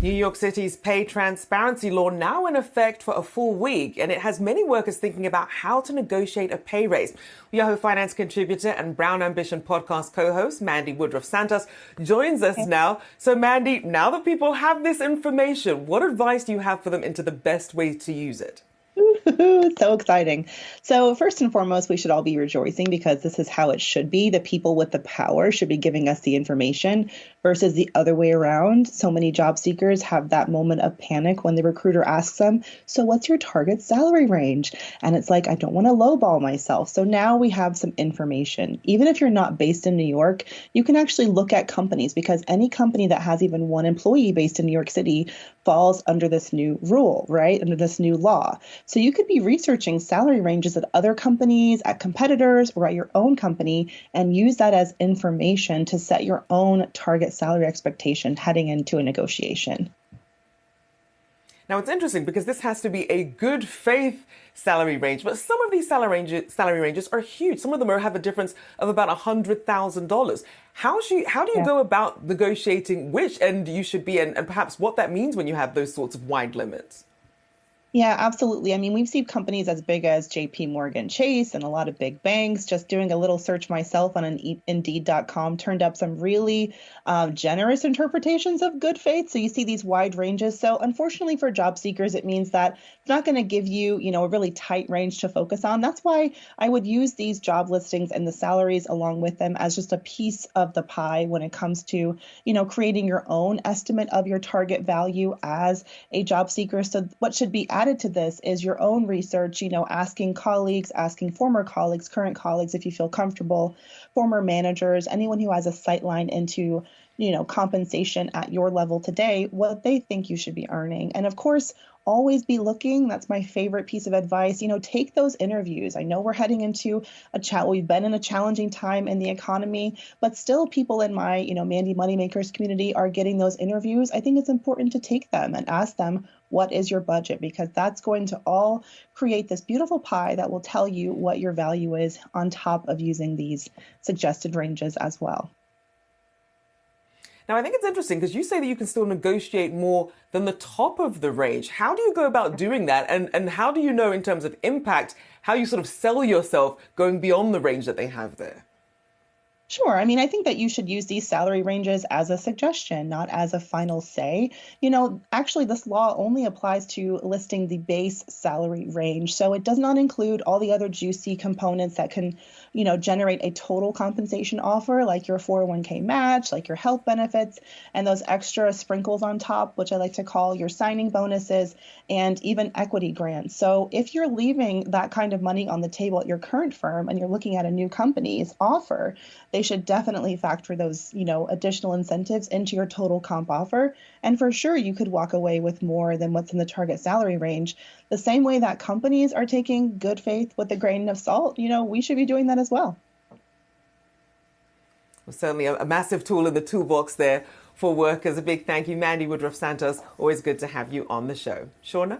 New York City's pay transparency law now in effect for a full week, and it has many workers thinking about how to negotiate a pay raise. Yahoo Finance contributor and Brown Ambition podcast co-host Mandi Woodruff-Santos joins us now. So Mandi, now that people have this information, what advice do you have for them into the best way to use it? So exciting. So first and foremost, we should all be rejoicing because this is how it should be. The people with the power should be giving us the information versus the other way around. So many job seekers have that moment of panic when the recruiter asks them, so what's your target salary range? And it's like, I don't want to lowball myself. So now we have some information. Even if you're not based in New York, you can actually look at companies because any company that has even one employee based in New York City falls under this new rule, right? Under this new law. So you could be researching salary ranges at other companies, at competitors, or at your own company, and use that as information to set your own target salary expectation heading into a negotiation. Now, it's interesting because this has to be a good faith salary range, but some of these salary ranges are huge. Some of them have a difference of about $100,000. How do you go about negotiating which end you should be and perhaps what that means when you have those sorts of wide limits? Yeah, absolutely. I mean, we've seen companies as big as JP Morgan Chase and a lot of big banks. Just doing a little search myself on Indeed.com turned up some really generous interpretations of good faith. So you see these wide ranges. So unfortunately for job seekers, it means that it's not going to give you, a really tight range to focus on. That's why I would use these job listings and the salaries along with them as just a piece of the pie when it comes to, creating your own estimate of your target value as a job seeker. So what should be added to this is your own research, asking colleagues, asking former colleagues, current colleagues, if you feel comfortable, former managers, anyone who has a sight line into, compensation at your level today, what they think you should be earning. And of course, always be looking. That's my favorite piece of advice. Take those interviews. I know we're heading into we've been in a challenging time in the economy, but still people in my, Mandi Moneymakers community are getting those interviews. I think it's important to take them and ask them, what is your budget? Because that's going to all create this beautiful pie that will tell you what your value is on top of using these suggested ranges as well. Now, I think it's interesting because you say that you can still negotiate more than the top of the range. How do you go about doing that? And how do you know in terms of impact, how you sort of sell yourself going beyond the range that they have there? Sure. I mean, I think that you should use these salary ranges as a suggestion, not as a final say. Actually, this law only applies to listing the base salary range. So it does not include all the other juicy components that can, generate a total compensation offer, like your 401k match, like your health benefits, and those extra sprinkles on top, which I like to call your signing bonuses and even equity grants. So if you're leaving that kind of money on the table at your current firm and you're looking at a new company's offer, they should definitely factor those, additional incentives into your total comp offer. And for sure, you could walk away with more than what's in the target salary range. The same way that companies are taking good faith with a grain of salt, we should be doing that as well. Well, certainly a massive tool in the toolbox there for workers. A big thank you, Mandi Woodruff-Santos. Always good to have you on the show. Shauna?